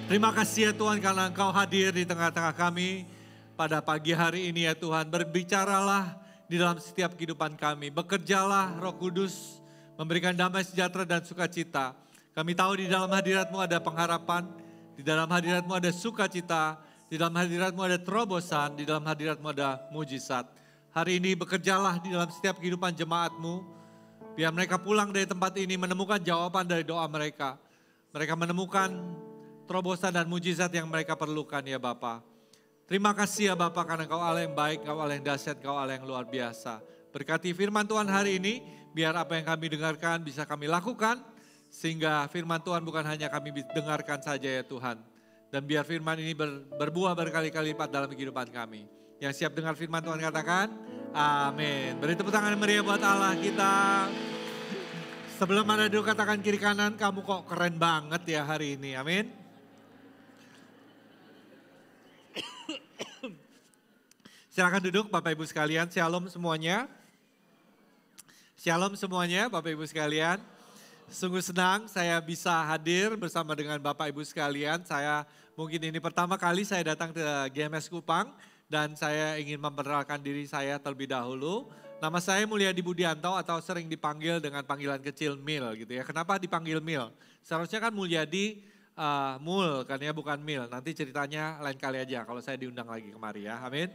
Terima kasih ya Tuhan karena Engkau hadir di tengah-tengah kami pada pagi hari ini ya Tuhan. Berbicaralah di dalam setiap kehidupan kami. Bekerjalah Roh Kudus, memberikan damai sejahtera dan sukacita. Kami tahu di dalam hadirat-Mu ada pengharapan, di dalam hadirat-Mu ada sukacita, di dalam hadirat-Mu ada terobosan, di dalam hadirat-Mu ada mujizat. Hari ini bekerjalah di dalam setiap kehidupan jemaat-Mu. Biar mereka pulang dari tempat ini menemukan jawaban dari doa mereka. Mereka menemukan terobosan dan mujizat yang mereka perlukan ya Bapa. Terima kasih ya Bapa karena Kau Allah yang baik, Kau Allah yang dahsyat, Kau Allah yang luar biasa. Berkati firman Tuhan hari ini, biar apa yang kami dengarkan bisa kami lakukan. Sehingga firman Tuhan bukan hanya kami dengarkan saja ya Tuhan. Dan biar firman ini berbuah berkali-kali lipat dalam kehidupan kami. Yang siap dengar firman Tuhan katakan, amin. Beri tepuk tangan meriah buat Allah kita. Sebelum Anda duduk katakan kiri kanan, kamu kok keren banget ya hari ini, amin. Silakan duduk Bapak Ibu sekalian, shalom semuanya. Shalom semuanya Bapak Ibu sekalian. Sungguh senang saya bisa hadir bersama dengan Bapak Ibu sekalian. Saya mungkin ini pertama kali saya datang ke GMS Kupang dan saya ingin memperkenalkan diri saya terlebih dahulu. Nama saya Mulyadi Budianto atau sering dipanggil dengan panggilan kecil Mil gitu ya. Kenapa dipanggil Mil? Seharusnya kan Mulyadi Mul kan ya, bukan Mil. Nanti ceritanya lain kali aja kalau saya diundang lagi kemari ya, amin.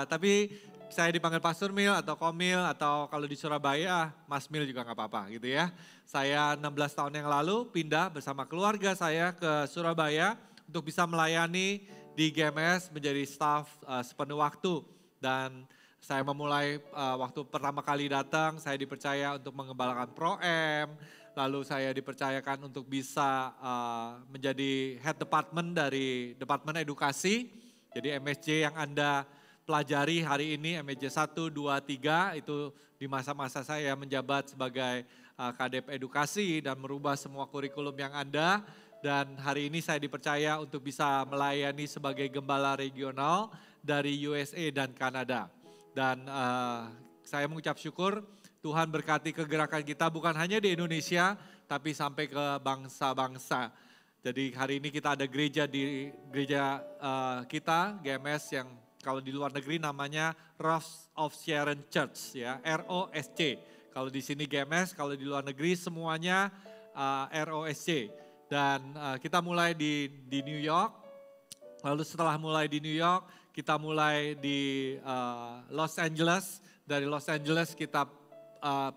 Tapi saya dipanggil Pastor Mil atau Komil atau kalau di Surabaya Mas Mil juga gak apa-apa gitu ya. Saya 16 tahun yang lalu pindah bersama keluarga saya ke Surabaya untuk bisa melayani di GMS menjadi staf sepenuh waktu. Dan saya memulai waktu pertama kali datang, saya dipercaya untuk mengembalakan Pro-M. Lalu saya dipercayakan untuk bisa menjadi head department dari Departemen Edukasi. Jadi MSJ yang Anda pelajari hari ini, MSJ 1, 2, 3 itu di masa-masa saya menjabat sebagai Kadep Edukasi dan merubah semua kurikulum yang ada. Dan hari ini saya dipercaya untuk bisa melayani sebagai gembala regional dari USA dan Kanada. Dan saya mengucap syukur Tuhan berkati kegerakan kita bukan hanya di Indonesia, tapi sampai ke bangsa-bangsa. Jadi hari ini kita ada gereja di gereja kita, GMS yang kalau di luar negeri namanya Rose of Sharon Church ya, ROSC. Kalau di sini GMS, kalau di luar negeri semuanya ROSC. Dan kita mulai di New York, lalu setelah mulai di New York, kita mulai di Los Angeles. Dari Los Angeles kita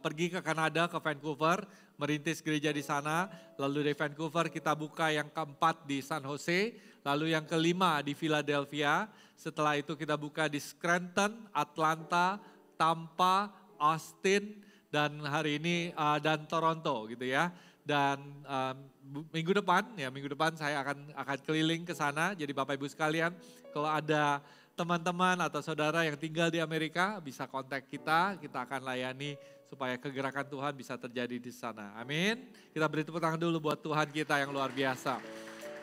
pergi ke Kanada, ke Vancouver, merintis gereja di sana. Lalu dari Vancouver kita buka yang keempat di San Jose, lalu yang kelima di Philadelphia. Setelah itu kita buka di Scranton, Atlanta, Tampa, Austin, dan hari ini dan Toronto gitu ya. Dan minggu depan saya akan keliling ke sana. Jadi Bapak Ibu sekalian, kalau ada teman-teman atau saudara yang tinggal di Amerika bisa kontak kita akan layani supaya kegerakan Tuhan bisa terjadi di sana. Amin. Kita beri tepuk tangan dulu buat Tuhan kita yang luar biasa.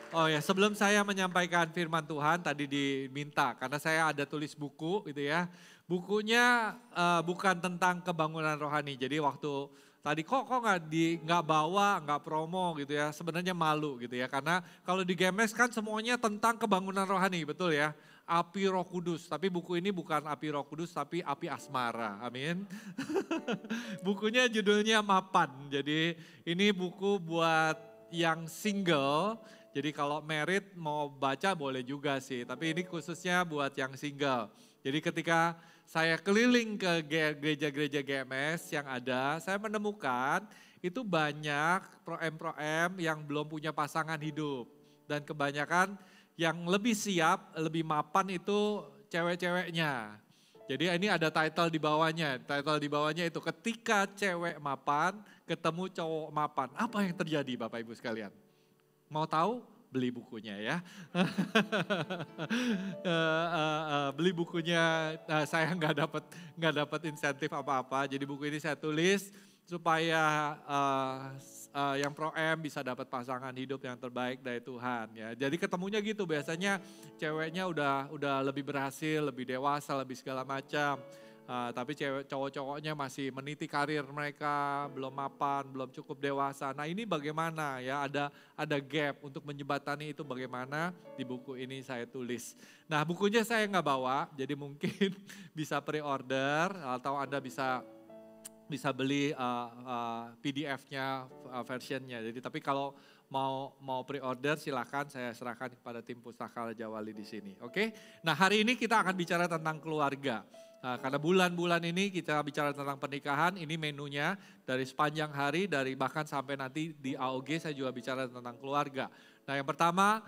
Oh ya, sebelum saya menyampaikan firman Tuhan tadi diminta karena saya ada tulis buku gitu ya. Bukunya bukan tentang kebangunan rohani. Jadi waktu tadi kok nggak bawa, nggak promo gitu ya. Sebenarnya malu gitu ya. Karena kalau di GMS kan semuanya tentang kebangunan rohani, betul ya. Api Roh Kudus, tapi buku ini bukan api Roh Kudus tapi api asmara, amin. Bukunya judulnya Mapan, jadi ini buku buat yang single, jadi kalau married mau baca boleh juga sih, tapi ini khususnya buat yang single. Jadi ketika saya keliling ke gereja-gereja GMS yang ada, saya menemukan itu banyak Pro-M yang belum punya pasangan hidup. Dan kebanyakan yang lebih siap, lebih mapan itu cewek-ceweknya. Jadi ini ada title di bawahnya. Title di bawahnya itu ketika cewek mapan ketemu cowok mapan. Apa yang terjadi Bapak Ibu sekalian? Mau tahu? Beli bukunya ya. Beli bukunya, saya nggak dapat insentif apa-apa. Jadi buku ini saya tulis supaya yang Pro-M bisa dapat pasangan hidup yang terbaik dari Tuhan ya. Jadi ketemunya gitu, biasanya ceweknya udah lebih berhasil, lebih dewasa, lebih segala macam. Tapi cowok-cowoknya masih meniti karir mereka, belum mapan, belum cukup dewasa. Nah ini bagaimana ya, ada gap untuk menjembatani itu bagaimana, di buku ini saya tulis. Nah bukunya saya nggak bawa, jadi mungkin bisa pre-order atau Anda bisa beli PDF-nya, versionnya. Jadi tapi kalau mau pre-order silakan, saya serahkan kepada tim Pustaka Raja Wali di sini. Oke. Nah hari ini kita akan bicara tentang keluarga. Karena bulan-bulan ini kita bicara tentang pernikahan, ini menunya dari sepanjang hari, dari bahkan sampai nanti di AOG saya juga bicara tentang keluarga. Nah yang pertama,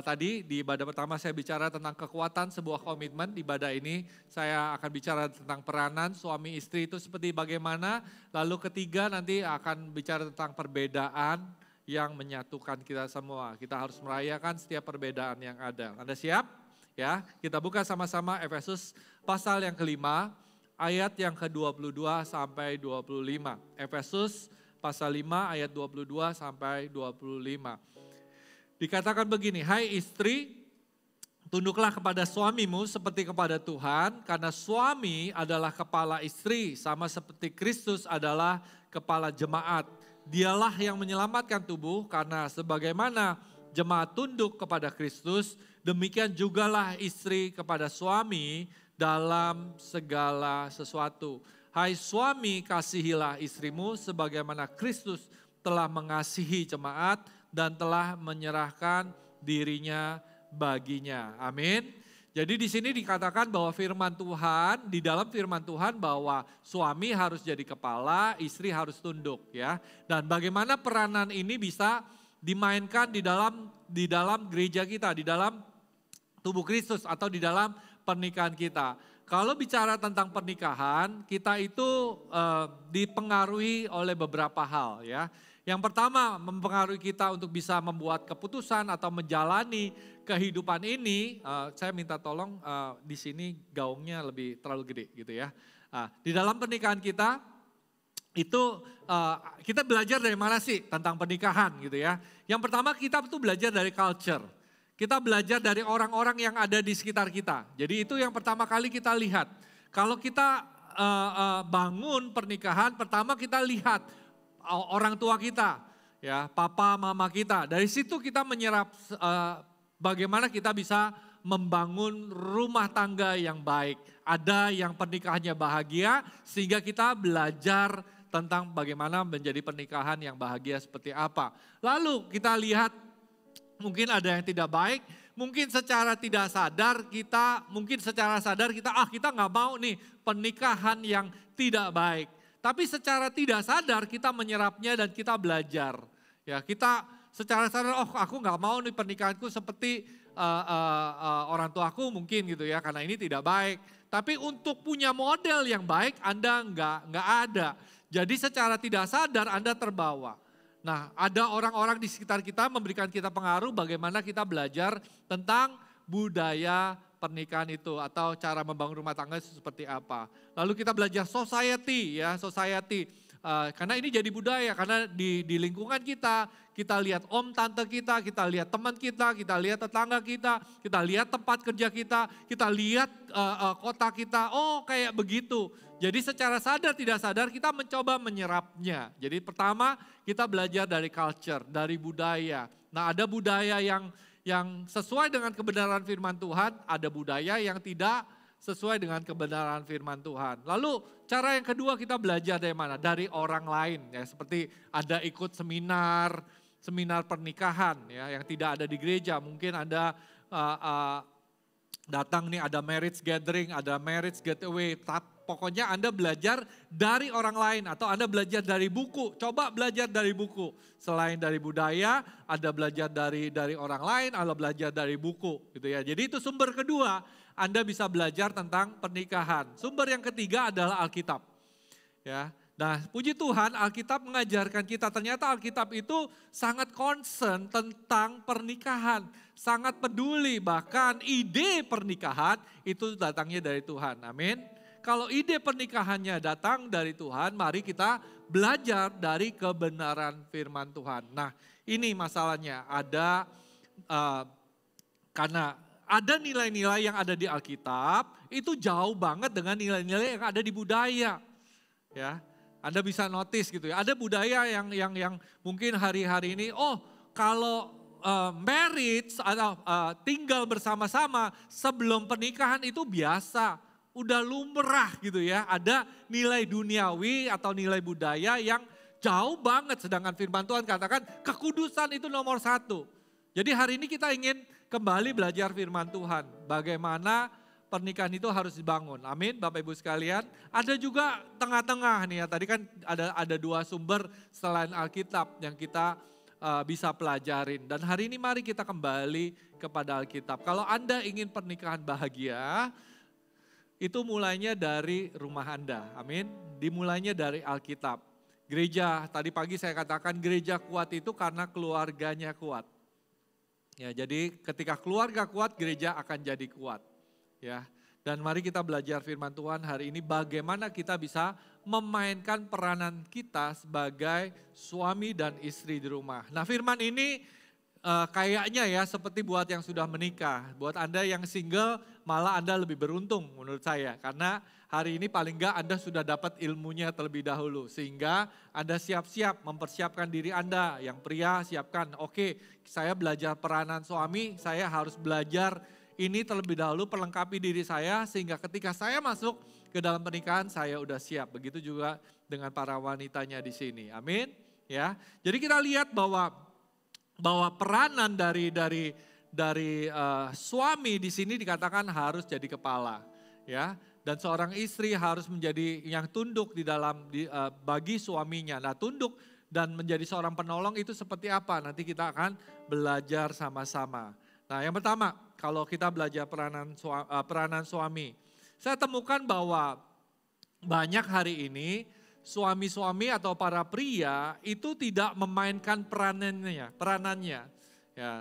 tadi di ibadah pertama saya bicara tentang kekuatan sebuah komitmen. Di ibadah ini saya akan bicara tentang peranan suami istri itu seperti bagaimana. Lalu ketiga nanti akan bicara tentang perbedaan yang menyatukan kita semua. Kita harus merayakan setiap perbedaan yang ada. Anda siap? Ya, kita buka sama-sama Efesus pasal yang kelima, ayat yang ke-22 sampai 25. Efesus pasal 5 ayat 22 sampai 25. Dikatakan begini, hai istri, tunduklah kepada suamimu seperti kepada Tuhan, karena suami adalah kepala istri, sama seperti Kristus adalah kepala jemaat. Dialah yang menyelamatkan tubuh, karena sebagaimana jemaat tunduk kepada Kristus, demikian jugalah istri kepada suami dalam segala sesuatu. Hai suami, kasihilah istrimu sebagaimana Kristus telah mengasihi jemaat dan telah menyerahkan dirinya baginya. Amin. Jadi di sini dikatakan bahwa firman Tuhan, di dalam firman Tuhan bahwa suami harus jadi kepala, istri harus tunduk ya. Dan bagaimana peranan ini bisa dimainkan di dalam gereja kita, di dalam tubuh Kristus atau di dalam pernikahan kita. Kalau bicara tentang pernikahan, kita itu dipengaruhi oleh beberapa hal ya. Yang pertama mempengaruhi kita untuk bisa membuat keputusan atau menjalani kehidupan ini. Saya minta tolong di sini gaungnya terlalu gede gitu ya. Di dalam pernikahan kita itu kita belajar dari mana sih tentang pernikahan gitu ya. Yang pertama kita tuh belajar dari culture. Kita belajar dari orang-orang yang ada di sekitar kita. Jadi itu yang pertama kali kita lihat. Kalau kita bangun pernikahan, pertama kita lihat orang tua kita, ya, papa, mama kita. Dari situ kita menyerap bagaimana kita bisa membangun rumah tangga yang baik. Ada yang pernikahannya bahagia, sehingga kita belajar tentang bagaimana menjadi pernikahan yang bahagia seperti apa. Lalu kita lihat mungkin ada yang tidak baik, mungkin secara tidak sadar kita, kita nggak mau nih pernikahan yang tidak baik. Tapi secara tidak sadar kita menyerapnya dan kita belajar. Ya, kita secara sadar, aku nggak mau nih pernikahanku seperti orang tuaku mungkin gitu ya, karena ini tidak baik. Tapi untuk punya model yang baik Anda nggak ada. Jadi secara tidak sadar Anda terbawa. Nah, ada orang-orang di sekitar kita memberikan kita pengaruh bagaimana kita belajar tentang budaya pernikahan itu atau cara membangun rumah tangga itu seperti apa. Lalu kita belajar society. Karena ini jadi budaya, karena di lingkungan kita lihat om tante kita lihat teman kita lihat tetangga kita lihat tempat kerja kita lihat kota kita, oh kayak begitu. Jadi secara sadar tidak sadar kita mencoba menyerapnya. Jadi pertama kita belajar dari culture, dari budaya. Nah ada budaya yang sesuai dengan kebenaran firman Tuhan, ada budaya yang tidak sesuai dengan kebenaran firman Tuhan. Lalu cara yang kedua kita belajar dari mana? Dari orang lain ya, seperti ada ikut seminar pernikahan ya yang tidak ada di gereja. Mungkin Anda datang nih ada marriage gathering, ada marriage getaway. Pokoknya Anda belajar dari orang lain atau Anda belajar dari buku. Coba belajar dari buku. Selain dari budaya, Anda belajar dari orang lain, Anda belajar dari buku gitu ya. Jadi itu sumber kedua, Anda bisa belajar tentang pernikahan. Sumber yang ketiga adalah Alkitab. Ya. Nah, puji Tuhan Alkitab mengajarkan kita, ternyata Alkitab itu sangat concern tentang pernikahan. Sangat peduli, bahkan ide pernikahan itu datangnya dari Tuhan. Amin. Kalau ide pernikahannya datang dari Tuhan, mari kita belajar dari kebenaran firman Tuhan. Nah ini masalahnya, karena ada nilai-nilai yang ada di Alkitab itu jauh banget dengan nilai-nilai yang ada di budaya. Ya, Anda bisa notice gitu ya. Ada budaya yang mungkin hari-hari ini, kalau marriage atau tinggal bersama-sama sebelum pernikahan itu biasa, udah lumrah gitu ya. Ada nilai duniawi atau nilai budaya yang jauh banget, sedangkan firman Tuhan katakan kekudusan itu nomor 1. Jadi hari ini kita ingin kembali belajar firman Tuhan. Bagaimana pernikahan itu harus dibangun. Amin Bapak Ibu sekalian. Ada juga tengah-tengah nih ya. Tadi kan ada 2 sumber selain Alkitab yang kita bisa pelajarin. Dan hari ini mari kita kembali kepada Alkitab. Kalau Anda ingin pernikahan bahagia, itu mulainya dari rumah Anda. Amin. Dimulainya dari Alkitab. Gereja, tadi pagi saya katakan gereja kuat itu karena keluarganya kuat. Ya, jadi ketika keluarga kuat, gereja akan jadi kuat. Ya, dan mari kita belajar firman Tuhan hari ini bagaimana kita bisa memainkan peranan kita sebagai suami dan istri di rumah. Nah, firman ini kayaknya ya seperti buat yang sudah menikah. Buat Anda yang single malah Anda lebih beruntung menurut saya. Karena hari ini paling enggak Anda sudah dapat ilmunya terlebih dahulu. Sehingga Anda siap-siap mempersiapkan diri Anda. Yang pria siapkan, oke, saya belajar peranan suami, saya harus belajar ini terlebih dahulu perlengkapi diri saya. Sehingga ketika saya masuk ke dalam pernikahan saya udah siap. Begitu juga dengan para wanitanya di sini. Amin. Ya. Jadi kita lihat bahwa peranan dari suami di sini dikatakan harus jadi kepala, ya. Dan seorang istri harus menjadi yang tunduk bagi suaminya. Nah, tunduk dan menjadi seorang penolong itu seperti apa? Nanti kita akan belajar sama-sama. Nah, yang pertama, kalau kita belajar peranan suami, saya temukan bahwa banyak hari ini suami-suami atau para pria itu tidak memainkan peranannya. Ya,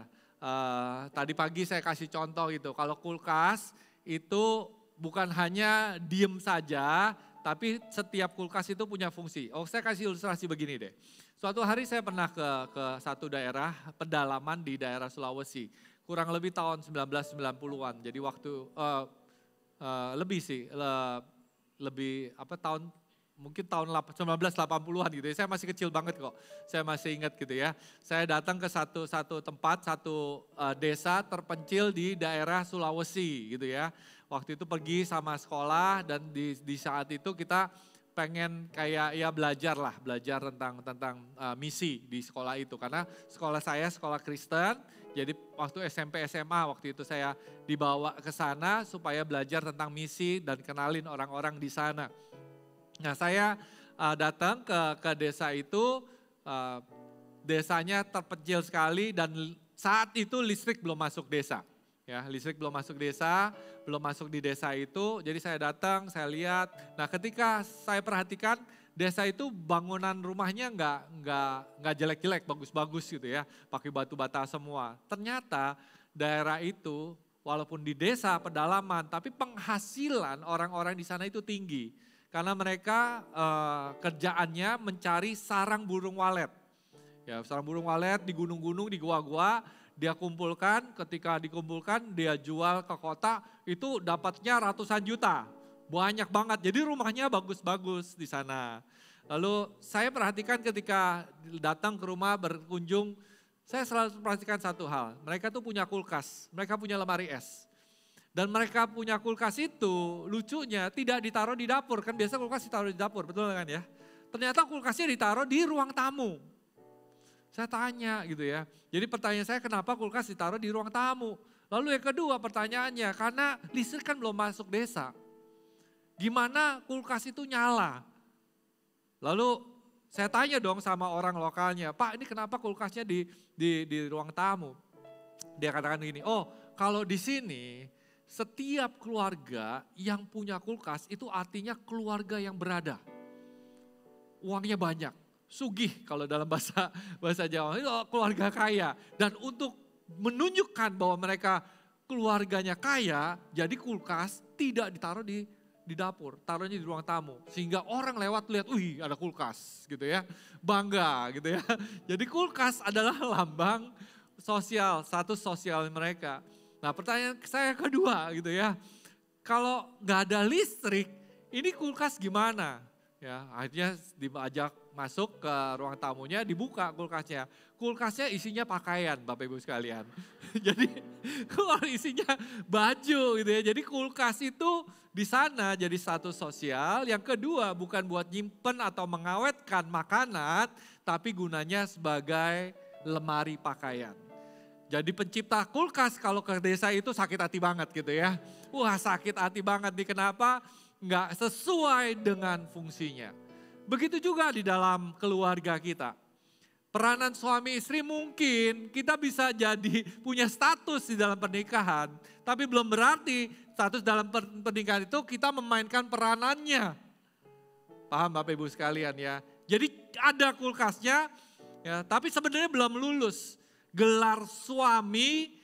tadi pagi saya kasih contoh gitu, kalau kulkas itu bukan hanya diem saja, tapi setiap kulkas itu punya fungsi. Saya kasih ilustrasi begini deh. Suatu hari saya pernah ke satu daerah pedalaman di daerah Sulawesi, kurang lebih tahun 1990-an. Jadi waktu mungkin tahun 1980-an gitu ya, saya masih kecil banget kok, saya masih ingat gitu ya. Saya datang ke satu tempat, desa terpencil di daerah Sulawesi gitu ya. Waktu itu pergi sama sekolah dan di saat itu kita pengen kayak ya belajar tentang misi di sekolah itu. Karena sekolah saya sekolah Kristen, jadi waktu SMP SMA waktu itu saya dibawa ke sana supaya belajar tentang misi dan kenalin orang-orang di sana. Nah, saya datang ke desa itu, desanya terpencil sekali dan saat itu listrik belum masuk desa. Ya, listrik belum masuk di desa itu, jadi saya datang, saya lihat. Nah, ketika saya perhatikan desa itu bangunan rumahnya nggak jelek-jelek, bagus-bagus gitu ya, pakai batu bata semua. Ternyata daerah itu walaupun di desa pedalaman, tapi penghasilan orang-orang di sana itu tinggi. Karena mereka kerjaannya mencari sarang burung walet. Ya, sarang burung walet di gunung-gunung, di gua-gua, dia kumpulkan, ketika dikumpulkan dia jual ke kota, itu dapatnya ratusan juta. Banyak banget, jadi rumahnya bagus-bagus di sana. Lalu saya perhatikan ketika datang ke rumah berkunjung, saya selalu perhatikan satu hal, mereka tuh punya kulkas, mereka punya lemari es. Dan mereka punya kulkas itu lucunya tidak ditaruh di dapur, kan biasa kulkas ditaruh di dapur, betul kan ya? Ternyata kulkasnya ditaruh di ruang tamu. Saya tanya gitu ya, jadi pertanyaan saya kenapa kulkas ditaruh di ruang tamu? Lalu yang kedua pertanyaannya, karena listrik kan belum masuk desa. Gimana kulkas itu nyala? Lalu saya tanya dong sama orang lokalnya, Pak ini kenapa kulkasnya di ruang tamu? Dia katakan gini, kalau di sini setiap keluarga yang punya kulkas itu artinya keluarga yang berada. Uangnya banyak, sugih kalau dalam bahasa Jawa, itu keluarga kaya. Dan untuk menunjukkan bahwa mereka keluarganya kaya, jadi kulkas tidak ditaruh di dapur, taruhnya di ruang tamu. Sehingga orang lewat lihat, wih ada kulkas gitu ya, bangga gitu ya. Jadi kulkas adalah lambang sosial, status sosial mereka. Nah pertanyaan saya kedua gitu ya, kalau nggak ada listrik, ini kulkas gimana? Ya, akhirnya diajak masuk ke ruang tamunya, dibuka kulkasnya. Kulkasnya isinya pakaian, Bapak Ibu sekalian. Jadi isinya baju gitu ya. Jadi kulkas itu di sana jadi satu sosial. Yang kedua bukan buat nyimpen atau mengawetkan makanan, tapi gunanya sebagai lemari pakaian. Jadi pencipta kulkas kalau ke desa itu sakit hati banget gitu ya. Wah sakit hati banget nih, kenapa? Nggak sesuai dengan fungsinya. Begitu juga di dalam keluarga kita. Peranan suami istri mungkin kita bisa jadi punya status di dalam pernikahan. Tapi belum berarti status dalam pernikahan itu kita memainkan peranannya. Paham Bapak Ibu sekalian ya. Jadi ada kulkasnya ya, tapi sebenarnya belum lulus. Gelar suami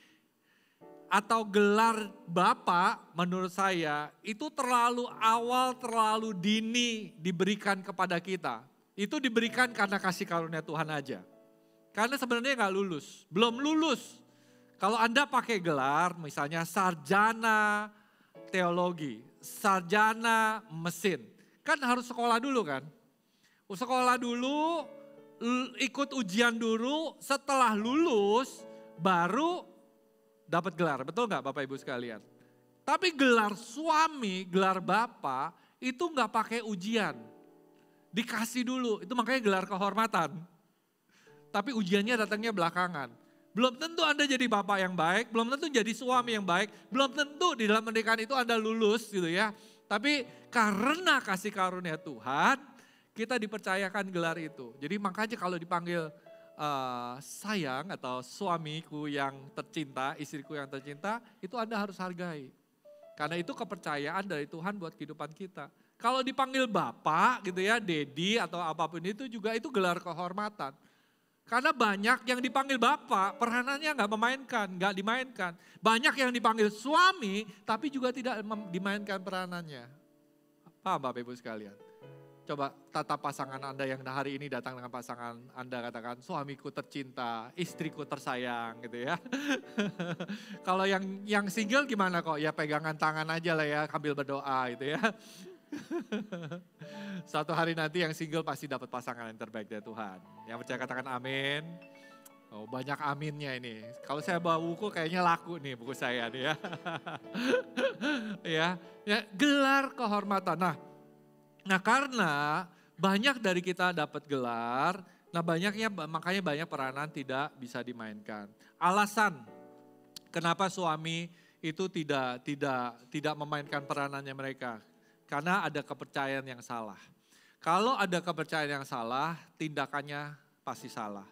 atau gelar bapak menurut saya itu terlalu awal, terlalu dini diberikan kepada kita. Itu diberikan karena kasih karunia Tuhan aja. Karena sebenarnya nggak lulus, belum lulus. Kalau Anda pakai gelar misalnya sarjana teologi, sarjana mesin, kan harus sekolah dulu kan. Sekolah dulu, ikut ujian dulu, setelah lulus baru dapat gelar, betul nggak Bapak Ibu sekalian? Tapi gelar suami, gelar bapak itu nggak pakai ujian. Dikasih dulu, itu makanya gelar kehormatan. Tapi ujiannya datangnya belakangan. Belum tentu Anda jadi bapak yang baik, belum tentu jadi suami yang baik, belum tentu di dalam pernikahan itu Anda lulus gitu ya. Tapi karena kasih karunia Tuhan, kita dipercayakan gelar itu. Jadi makanya kalau dipanggil sayang atau suamiku yang tercinta, istriku yang tercinta, itu Anda harus hargai. Karena itu kepercayaan dari Tuhan buat kehidupan kita. Kalau dipanggil bapak gitu ya, dedi atau apapun itu juga itu gelar kehormatan. Karena banyak yang dipanggil bapak, peranannya nggak dimainkan. Banyak yang dipanggil suami, tapi juga tidak dimainkan peranannya. Paham Bapak Ibu sekalian? Coba tatap pasangan Anda yang hari ini datang dengan pasangan Anda, katakan suamiku tercinta, istriku tersayang gitu ya. Kalau yang single gimana kok? Ya pegangan tangan aja lah ya, sambil berdoa gitu ya. Suatu hari nanti yang single pasti dapat pasangan yang terbaik dari Tuhan. Yang percaya katakan amin. Oh, banyak aminnya ini. Kalau saya bawa buku kayaknya laku nih buku saya nih ya. ya, gelar kehormatan. Nah karena banyak dari kita dapat gelar, makanya banyak peranan tidak bisa dimainkan. Alasan kenapa suami itu tidak memainkan peranannya mereka, karena ada kepercayaan yang salah. Kalau ada kepercayaan yang salah, tindakannya pasti salah.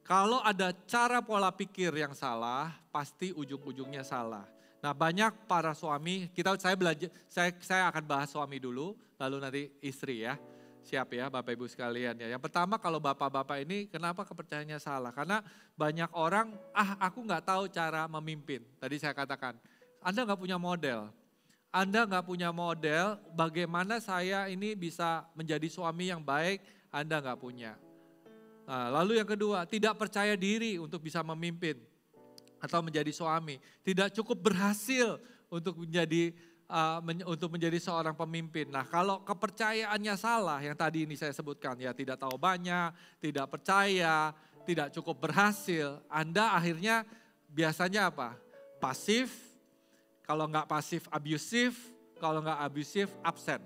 Kalau ada cara pola pikir yang salah, pasti ujung-ujungnya salah. Nah banyak para suami, saya akan bahas suami dulu, lalu nanti istri ya. Siap ya Bapak Ibu sekalian ya. Yang pertama kalau bapak-bapak ini kenapa kepercayaannya salah? Karena banyak orang, aku nggak tahu cara memimpin. Tadi saya katakan, Anda nggak punya model. Anda nggak punya model bagaimana saya ini bisa menjadi suami yang baik, Anda nggak punya. Nah, lalu yang kedua, tidak percaya diri untuk bisa memimpin atau menjadi suami, tidak cukup berhasil untuk menjadi seorang pemimpin. Nah kalau kepercayaannya salah yang tadi ini saya sebutkan ya, tidak tahu banyak, tidak percaya, tidak cukup berhasil, Anda akhirnya biasanya apa? Pasif, kalau nggak pasif abusif, kalau nggak abusif absen.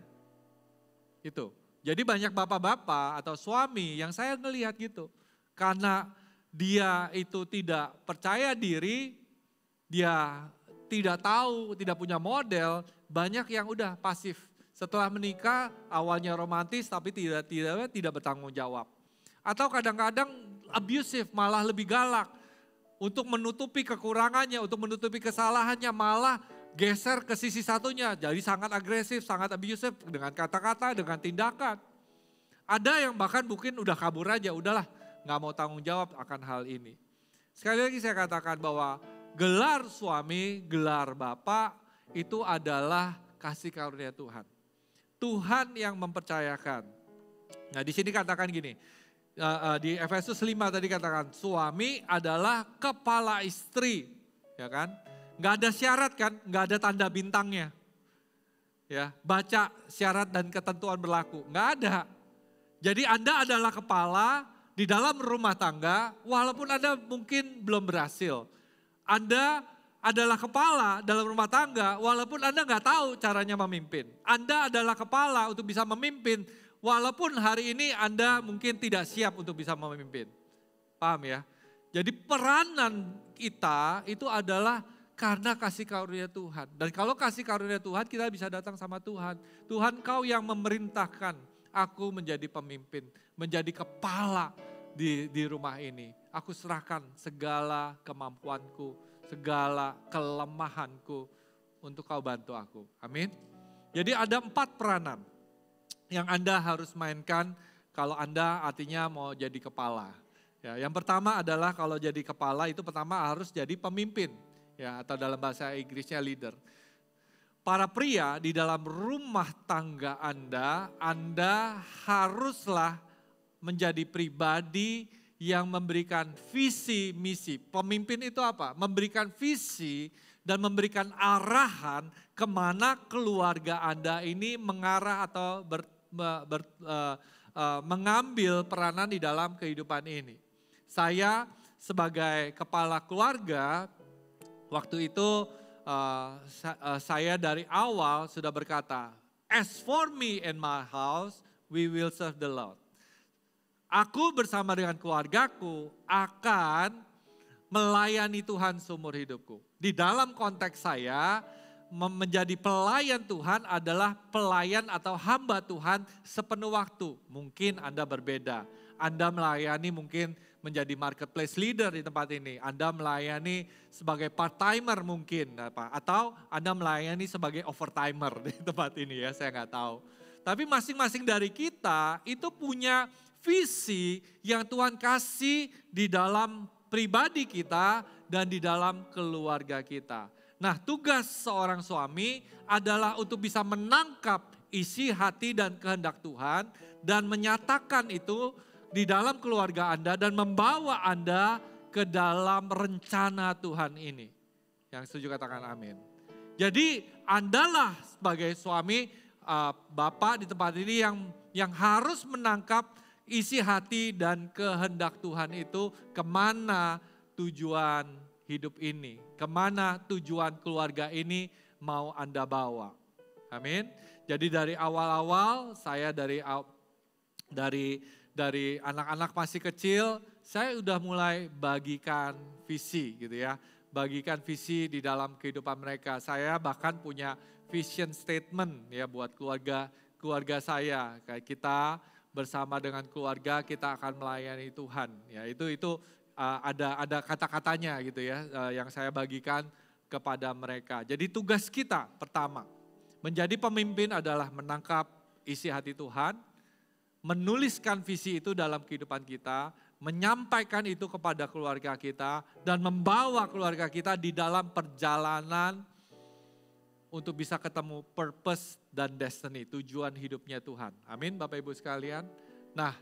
Itu. Jadi banyak bapak-bapak atau suami yang saya ngelihat gitu, karena dia itu tidak percaya diri, dia tidak tahu, tidak punya model, banyak yang udah pasif. Setelah menikah awalnya romantis tapi tidak bertanggung jawab. Atau kadang-kadang abusive, malah lebih galak. Untuk menutupi kekurangannya, untuk menutupi kesalahannya malah geser ke sisi satunya. Jadi sangat agresif, sangat abusive dengan kata-kata, dengan tindakan. Ada yang bahkan mungkin udah kabur aja, udahlah. Nggak mau tanggung jawab akan hal ini. Sekali lagi saya katakan bahwa gelar suami, gelar bapak itu adalah kasih karunia Tuhan. Tuhan yang mempercayakan. Nah di sini katakan gini, di Efesus 5 tadi katakan suami adalah kepala istri, ya kan? Nggak ada syarat kan, nggak ada tanda bintangnya. Ya, baca syarat dan ketentuan berlaku, nggak ada. Jadi Anda adalah kepala di dalam rumah tangga, walaupun Anda mungkin belum berhasil. Anda adalah kepala dalam rumah tangga, walaupun Anda nggak tahu caranya memimpin. Anda adalah kepala untuk bisa memimpin, walaupun hari ini Anda mungkin tidak siap untuk bisa memimpin. Paham ya? Jadi peranan kita itu adalah karena kasih karunia Tuhan. Dan kalau kasih karunia Tuhan, kita bisa datang sama Tuhan. Tuhan, Kau yang memerintahkan aku menjadi pemimpin, menjadi kepala di rumah ini. Aku serahkan segala kemampuanku, segala kelemahanku untuk Kau bantu aku. Amin. Jadi ada 4 peranan yang Anda harus mainkan kalau Anda artinya mau jadi kepala. Ya, yang pertama adalah kalau jadi kepala itu pertama harus jadi pemimpin. Ya, atau dalam bahasa Inggrisnya leader. Para pria di dalam rumah tangga Anda haruslah menjadi pribadi yang memberikan visi misi. Pemimpin itu apa? Memberikan visi dan memberikan arahan kemana keluarga Anda ini mengarah atau mengambil peranan di dalam kehidupan ini. Saya sebagai kepala keluarga, waktu itu saya dari awal sudah berkata, as for me and my house, we will serve the Lord. Aku bersama dengan keluargaku akan melayani Tuhan seumur hidupku. Di dalam konteks saya, menjadi pelayan Tuhan adalah pelayan atau hamba Tuhan sepenuh waktu. Mungkin Anda berbeda. Anda melayani mungkin menjadi marketplace leader di tempat ini. Anda melayani sebagai part-timer mungkin. Atau Anda melayani sebagai overtimer di tempat ini ya, saya nggak tahu. Tapi masing-masing dari kita itu punya visi yang Tuhan kasih di dalam pribadi kita dan di dalam keluarga kita. Nah, tugas seorang suami adalah untuk bisa menangkap isi hati dan kehendak Tuhan dan menyatakan itu di dalam keluarga Anda dan membawa Anda ke dalam rencana Tuhan ini. Yang setuju katakan amin. Jadi Andalah sebagai suami, Bapak di tempat ini yang harus menangkap isi hati dan kehendak Tuhan itu kemana tujuan hidup ini. Kemana tujuan keluarga ini mau Anda bawa. Amin. Jadi dari awal-awal saya dari anak-anak masih kecil, saya udah mulai bagikan visi gitu ya. Bagikan visi di dalam kehidupan mereka. Saya bahkan punya vision statement ya buat keluarga saya. Kayak kita bersama dengan keluarga kita akan melayani Tuhan. Ya itu ada kata-katanya gitu ya yang saya bagikan kepada mereka. Jadi tugas kita pertama, menjadi pemimpin adalah menangkap isi hati Tuhan, menuliskan visi itu dalam kehidupan kita, menyampaikan itu kepada keluarga kita, dan membawa keluarga kita di dalam perjalanan untuk bisa ketemu purpose dan destiny, tujuan hidupnya Tuhan. Amin Bapak Ibu sekalian. Nah,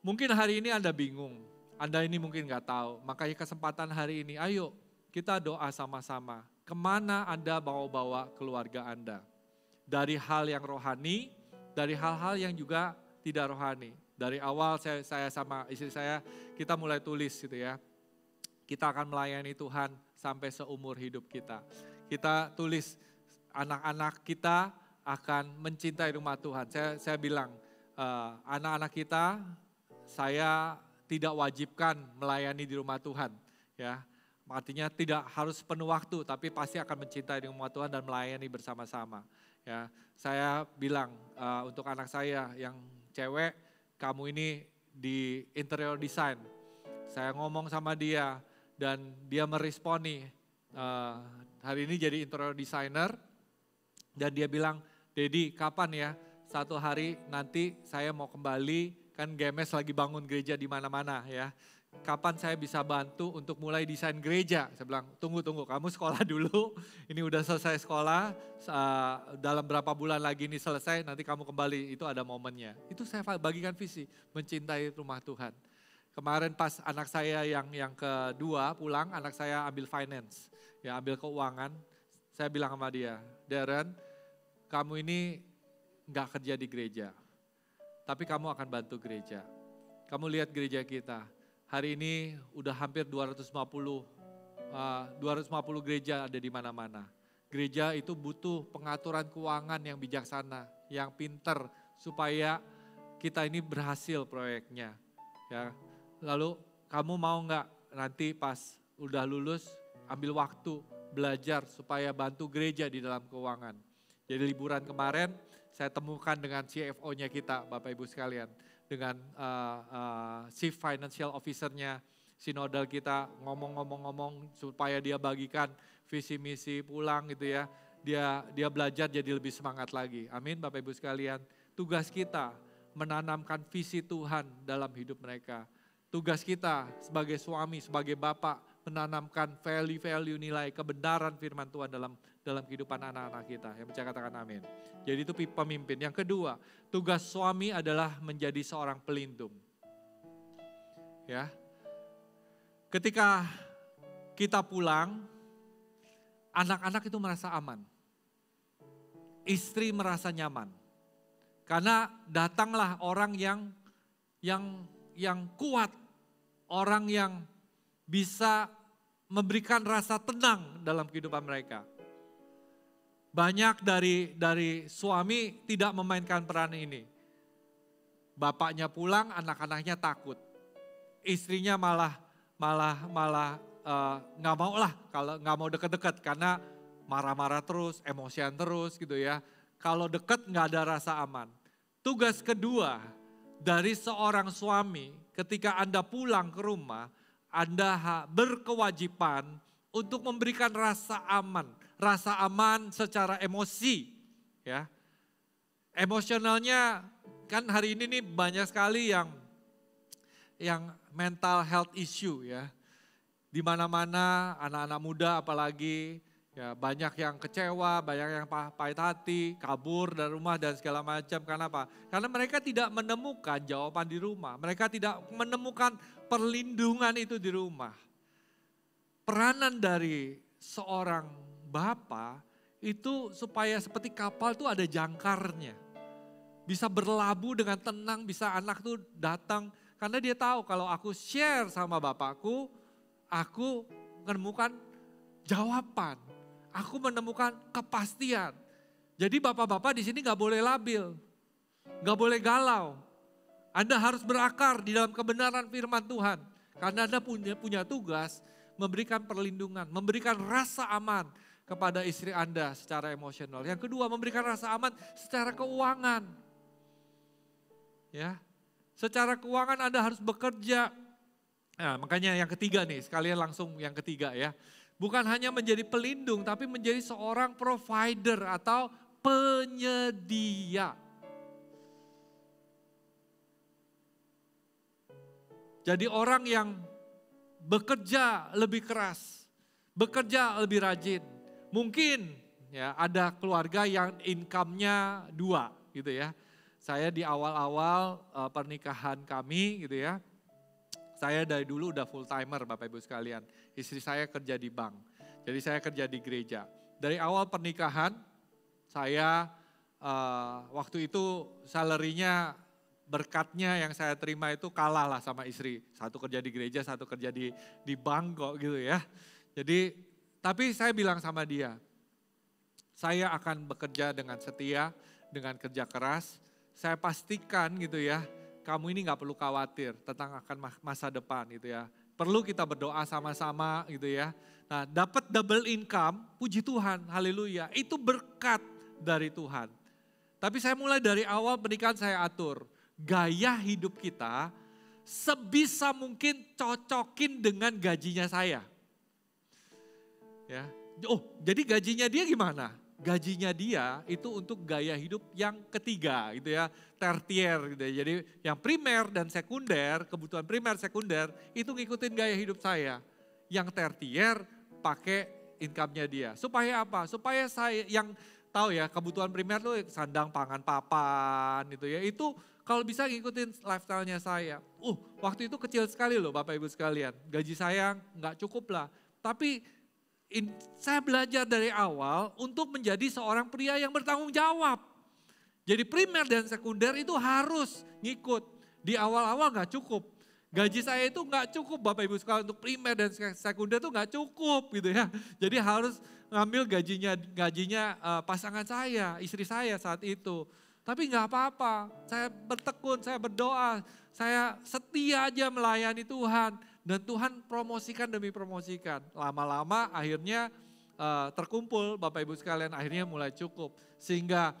mungkin hari ini Anda bingung, Anda ini mungkin gak tahu, makanya kesempatan hari ini, ayo kita doa sama-sama. Kemana Anda bawa keluarga Anda? Dari hal yang rohani, dari hal-hal yang juga tidak rohani. Dari awal saya sama istri saya, kita mulai tulis gitu ya. Kita akan melayani Tuhan sampai seumur hidup kita. Kita tulis anak-anak kita akan mencintai rumah Tuhan. Saya bilang anak-anak kita saya tidak wajibkan melayani di rumah Tuhan. Ya, artinya tidak harus penuh waktu, tapi pasti akan mencintai di rumah Tuhan dan melayani bersama-sama. Ya, saya bilang untuk anak saya yang cewek, kamu ini di interior design. Saya ngomong sama dia dan dia meresponi. Hari ini jadi interior designer dan dia bilang, Dedi kapan ya satu hari nanti saya mau kembali, kan GMS lagi bangun gereja di mana-mana ya. Kapan saya bisa bantu untuk mulai desain gereja? Saya bilang, tunggu, kamu sekolah dulu, ini udah selesai sekolah, dalam berapa bulan lagi ini selesai, nanti kamu kembali, itu ada momennya. Itu saya bagikan visi, mencintai rumah Tuhan. Kemarin pas anak saya yang kedua pulang, anak saya ambil finance, ya ambil keuangan. Saya bilang sama dia, Darren, kamu ini nggak kerja di gereja, tapi kamu akan bantu gereja. Kamu lihat gereja kita, hari ini udah hampir 250 gereja ada di mana-mana. Gereja itu butuh pengaturan keuangan yang bijaksana, yang pinter, supaya kita ini berhasil proyeknya. Ya. Lalu kamu mau nggak nanti pas udah lulus ambil waktu belajar supaya bantu gereja di dalam keuangan. Jadi liburan kemarin saya temukan dengan CFO-nya kita, Bapak Ibu sekalian, dengan Chief Financial Officer-nya, sinodal kita ngomong supaya dia bagikan visi misi pulang gitu ya. Dia belajar jadi lebih semangat lagi. Amin Bapak Ibu sekalian. Tugas kita menanamkan visi Tuhan dalam hidup mereka. Tugas kita sebagai suami, sebagai bapak menanamkan value-value nilai kebenaran firman Tuhan dalam kehidupan anak-anak kita. Yang percaya katakan amin. Jadi itu pemimpin. Yang kedua, tugas suami adalah menjadi seorang pelindung. Ya. Ketika kita pulang, anak-anak itu merasa aman. Istri merasa nyaman. Karena datanglah orang yang kuat, orang yang bisa memberikan rasa tenang dalam kehidupan mereka. Banyak dari suami tidak memainkan peran ini. Bapaknya pulang, anak-anaknya takut. Istrinya malah nggak mau lah, kalau nggak mau deket-deket karena marah-marah terus, emosian terus gitu ya. Kalau deket nggak ada rasa aman. Tugas kedua dari seorang suami ketika Anda pulang ke rumah, Anda berkewajiban untuk memberikan rasa aman secara emosi, ya. Emosionalnya kan hari ini nih banyak sekali yang mental health issue ya. Di mana-mana anak-anak muda apalagi ya banyak yang kecewa, banyak yang pahit hati, kabur dari rumah dan segala macam. Karena apa? Karena mereka tidak menemukan jawaban di rumah. Mereka tidak menemukan perlindungan itu di rumah. Peranan dari seorang bapak itu supaya seperti kapal itu ada jangkarnya. Bisa berlabuh dengan tenang, bisa anak tuh datang. Karena dia tahu kalau aku share sama bapakku, aku menemukan jawaban. Aku menemukan kepastian. Jadi bapak-bapak di sini gak boleh labil, gak boleh galau. Anda harus berakar di dalam kebenaran firman Tuhan. Karena Anda punya tugas memberikan perlindungan, memberikan rasa aman kepada istri Anda secara emosional. Yang kedua, memberikan rasa aman secara keuangan. Ya, secara keuangan Anda harus bekerja. Nah, makanya yang ketiga nih, sekalian langsung yang ketiga ya. Bukan hanya menjadi pelindung, tapi menjadi seorang provider atau penyedia. Jadi orang yang bekerja lebih keras, bekerja lebih rajin. Mungkin ya ada keluarga yang income-nya 2 gitu ya. Saya di awal-awal pernikahan kami gitu ya. Saya dari dulu udah full timer Bapak Ibu sekalian. Istri saya kerja di bank. Jadi saya kerja di gereja. Dari awal pernikahan saya waktu itu salary-nya berkatnya yang saya terima itu kalah lah sama istri. Satu kerja di gereja, satu kerja di bank kok gitu ya. Jadi tapi saya bilang sama dia, saya akan bekerja dengan setia, dengan kerja keras. Saya pastikan gitu ya, kamu ini gak perlu khawatir tentang akan masa depan gitu ya. Perlu kita berdoa sama-sama gitu ya. Nah dapat double income, puji Tuhan, haleluya. Itu berkat dari Tuhan. Tapi saya mulai dari awal pernikahan saya atur. Gaya hidup kita sebisa mungkin cocokin dengan gajinya saya. Ya. Oh jadi gajinya dia gimana? Gajinya dia itu untuk gaya hidup yang ketiga gitu ya, tertier gitu ya. Jadi yang primer dan sekunder, kebutuhan primer sekunder itu ngikutin gaya hidup saya. Yang tertier pakai income-nya dia. Supaya apa? Supaya saya yang tahu ya, kebutuhan primer tuh sandang, pangan, papan gitu ya. Itu kalau bisa ngikutin lifestyle-nya saya. Waktu itu kecil sekali loh Bapak Ibu sekalian. Gaji saya nggak cukup lah. Tapi saya belajar dari awal untuk menjadi seorang pria yang bertanggung jawab. Jadi primer dan sekunder itu harus ngikut. Di awal-awal nggak cukup. Gaji saya itu nggak cukup Bapak Ibu sekalian untuk primer dan sekunder itu nggak cukup gitu ya. Jadi harus ngambil gajinya pasangan saya, istri saya saat itu. Tapi nggak apa-apa, saya bertekun, saya berdoa, saya setia aja melayani Tuhan. Dan Tuhan promosikan demi promosikan. Lama-lama akhirnya terkumpul Bapak Ibu sekalian, akhirnya mulai cukup. Sehingga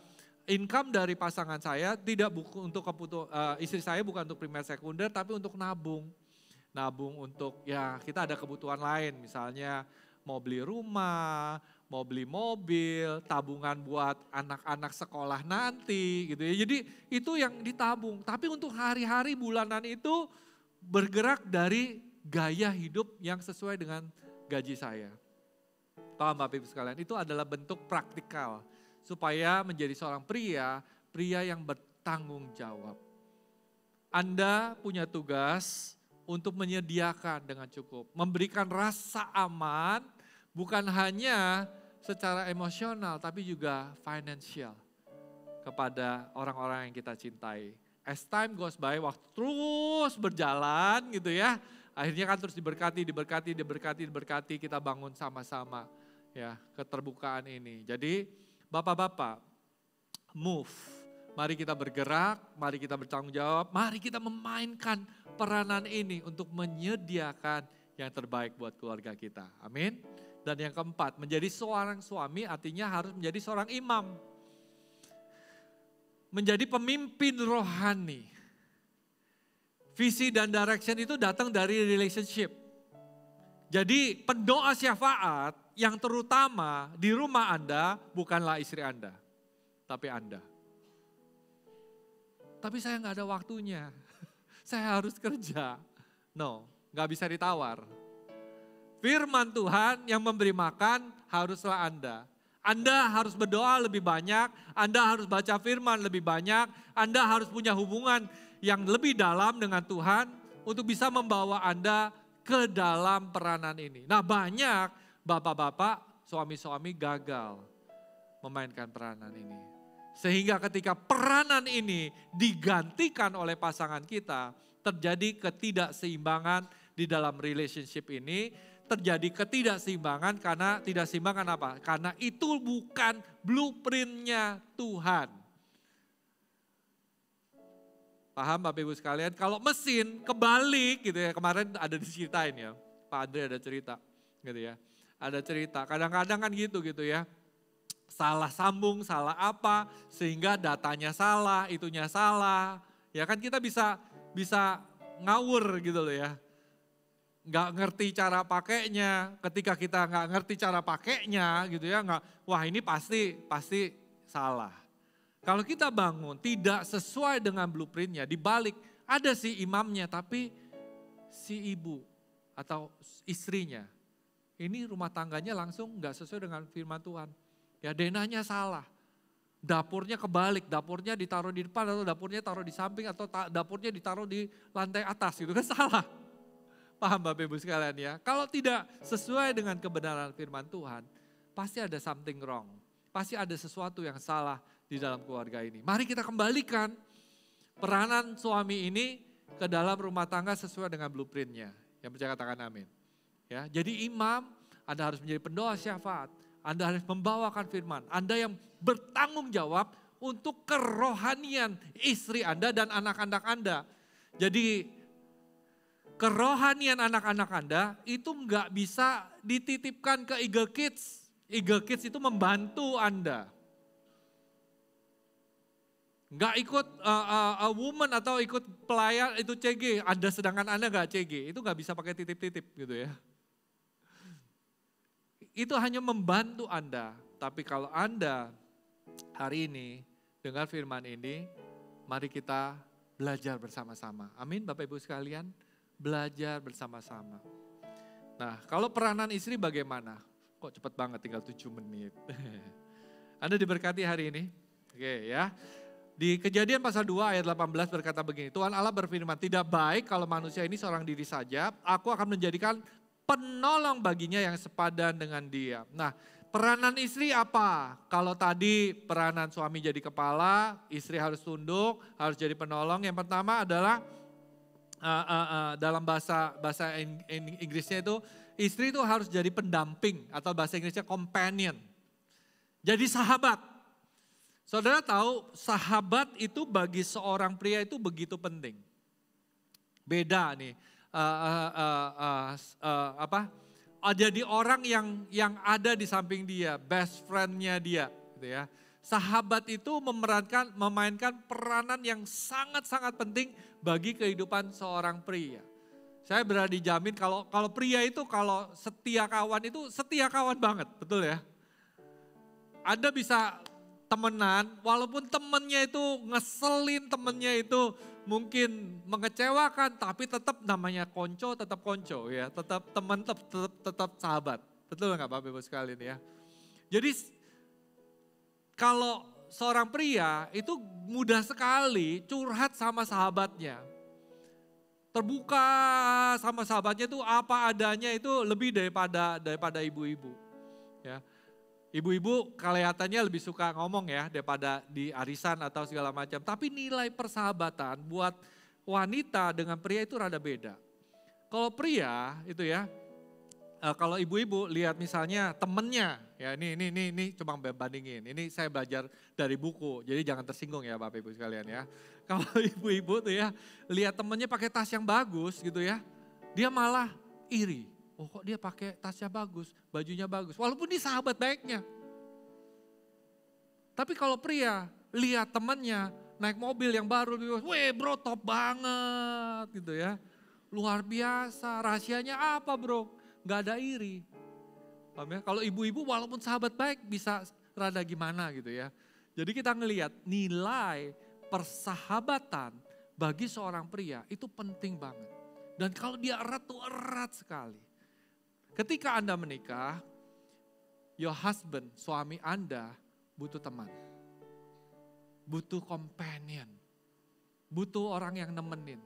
income dari pasangan saya tidak untuk istri saya bukan untuk primer sekunder, tapi untuk nabung. Nabung untuk ya kita ada kebutuhan lain, misalnya mau beli rumah, mau beli mobil, tabungan buat anak-anak sekolah nanti gitu ya. Jadi itu yang ditabung. Tapi untuk hari-hari bulanan itu bergerak dari gaya hidup yang sesuai dengan gaji saya. Paham Bapak Ibu sekalian? Itu adalah bentuk praktikal supaya menjadi seorang pria yang bertanggung jawab. Anda punya tugas untuk menyediakan dengan cukup, memberikan rasa aman bukan hanya secara emosional tapi juga financial kepada orang-orang yang kita cintai. As time goes by, waktu terus berjalan gitu ya. Akhirnya kan terus diberkati, kita bangun sama-sama ya keterbukaan ini. Jadi Bapak-bapak, move. Mari kita bergerak, mari kita bertanggung jawab, mari kita memainkan peranan ini untuk menyediakan yang terbaik buat keluarga kita. Amin. Dan yang keempat, menjadi seorang suami artinya harus menjadi seorang imam. Menjadi pemimpin rohani. Visi dan direction itu datang dari relationship. Jadi pendoa syafaat yang terutama di rumah Anda bukanlah istri Anda, tapi Anda. Tapi saya nggak ada waktunya, saya harus kerja. No, nggak bisa ditawar. Firman Tuhan yang memberi makan haruslah Anda. Anda harus berdoa lebih banyak, Anda harus baca firman lebih banyak, Anda harus punya hubungan yang lebih dalam dengan Tuhan untuk bisa membawa Anda ke dalam peranan ini. Nah banyak bapak-bapak, suami-suami gagal memainkan peranan ini. Sehingga ketika peranan ini digantikan oleh pasangan kita, terjadi ketidakseimbangan di dalam relationship ini, terjadi ketidakseimbangan karena tidak seimbangan apa? Karena itu bukan blueprintnya Tuhan. Paham Bapak Ibu sekalian? Kalau mesin kebalik gitu ya, kemarin ada diceritain ya, Pak Andre ada cerita gitu ya. Ada cerita, kadang-kadang kan gitu ya. Salah sambung, salah apa, sehingga datanya salah, itunya salah. Ya kan kita bisa ngawur gitu loh ya. Nggak ngerti cara pakainya, ketika kita nggak ngerti cara pakainya gitu ya, wah ini pasti salah. Kalau kita bangun tidak sesuai dengan blueprintnya, dibalik ada si imamnya tapi si ibu atau istrinya. Ini rumah tangganya langsung nggak sesuai dengan firman Tuhan. Ya denahnya salah, dapurnya kebalik, dapurnya ditaruh di depan atau dapurnya taruh di samping atau dapurnya ditaruh di lantai atas gitu kan salah. Paham Bapak Ibu sekalian ya, kalau tidak sesuai dengan kebenaran firman Tuhan, pasti ada something wrong. Pasti ada sesuatu yang salah di dalam keluarga ini. Mari kita kembalikan peranan suami ini ke dalam rumah tangga sesuai dengan blueprintnya. Yang percaya katakan amin. Ya, jadi imam, Anda harus menjadi pendoa syafaat. Anda harus membawakan firman. Anda yang bertanggung jawab untuk kerohanian istri Anda dan anak-anak Anda. Jadi kerohanian anak-anak Anda itu nggak bisa dititipkan ke Eagle Kids. Eagle Kids itu membantu Anda. Nggak ikut a woman atau ikut pelayan itu CG, Anda sedangkan Anda nggak CG, itu nggak bisa pakai titip-titip gitu ya. Itu hanya membantu Anda, tapi kalau Anda hari ini dengar firman ini, mari kita belajar bersama-sama. Amin Bapak Ibu sekalian, belajar bersama-sama. Nah kalau peranan istri bagaimana? Kok cepat banget tinggal 7 menit. Anda diberkati hari ini? Oke ya. Di Kejadian pasal 2 ayat 18 berkata begini, Tuhan Allah berfirman, tidak baik kalau manusia ini seorang diri saja, aku akan menjadikan penolong baginya yang sepadan dengan dia. Nah, peranan istri apa? Kalau tadi peranan suami jadi kepala, istri harus tunduk, harus jadi penolong. Yang pertama adalah dalam bahasa Inggrisnya itu, istri itu harus jadi pendamping atau bahasa Inggrisnya companion. Jadi sahabat. Saudara tahu sahabat itu bagi seorang pria itu begitu penting. Beda nih, jadi orang yang ada di samping dia, best friend-nya dia, gitu ya. Sahabat itu memainkan peranan yang sangat-sangat penting bagi kehidupan seorang pria. Saya berani jamin kalau pria itu kalau setia kawan itu setia kawan banget, betul ya? Anda bisa temenan, walaupun temennya itu ngeselin, temennya itu mungkin mengecewakan, tapi tetap namanya konco, tetap konco ya, tetap teman, tetap sahabat. Betul nggak Bapak Ibu sekalian ya? Jadi kalau seorang pria itu mudah sekali curhat sama sahabatnya. Terbuka sama sahabatnya itu apa adanya itu lebih daripada ibu-ibu. Ya. Ibu-ibu kelihatannya lebih suka ngomong ya daripada di arisan atau segala macam. Tapi nilai persahabatan buat wanita dengan pria itu rada beda. Kalau pria itu ya, kalau ibu-ibu lihat misalnya temennya, ya ini cuma bandingin. Ini saya belajar dari buku, jadi jangan tersinggung ya Bapak Ibu sekalian ya. Kalau ibu-ibu tuh ya, lihat temennya pakai tas yang bagus gitu ya, dia malah iri. Oh kok dia pakai tasnya bagus, bajunya bagus. Walaupun dia sahabat baiknya. Tapi kalau pria lihat temannya naik mobil yang baru, weh bro top banget gitu ya. Luar biasa, rahasianya apa bro? Gak ada iri. Paham ya? Kalau ibu-ibu walaupun sahabat baik bisa rada gimana gitu ya. Jadi kita ngelihat nilai persahabatan bagi seorang pria itu penting banget. Dan kalau dia erat tuh erat sekali. Ketika Anda menikah, your husband, suami Anda butuh teman. Butuh companion. Butuh orang yang nemenin.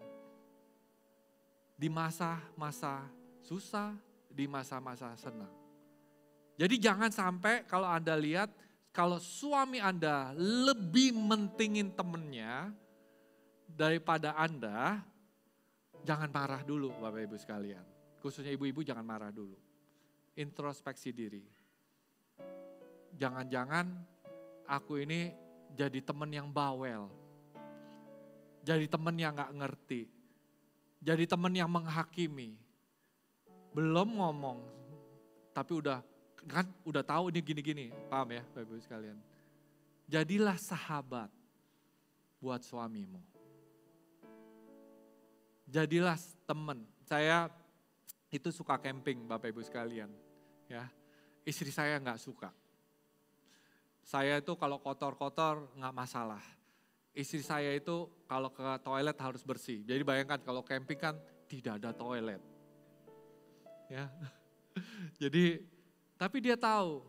Di masa-masa susah, di masa-masa senang. Jadi jangan sampai kalau Anda lihat, kalau suami Anda lebih mentingin temennya daripada Anda, jangan marah dulu Bapak Ibu sekalian. Khususnya ibu-ibu jangan marah dulu. Introspeksi diri. Jangan-jangan aku ini jadi teman yang bawel. Jadi teman yang gak ngerti. Jadi teman yang menghakimi. Belum ngomong, tapi udah tahu ini gini-gini. Paham ya Bapak Ibu sekalian. Jadilah sahabat buat suamimu. Jadilah teman. Saya itu suka camping Bapak Ibu sekalian. Ya, istri saya nggak suka. Saya itu kalau kotor-kotor nggak masalah. Istri saya itu kalau ke toilet harus bersih. Jadi bayangkan kalau camping kan tidak ada toilet. Ya, jadi tapi dia tahu.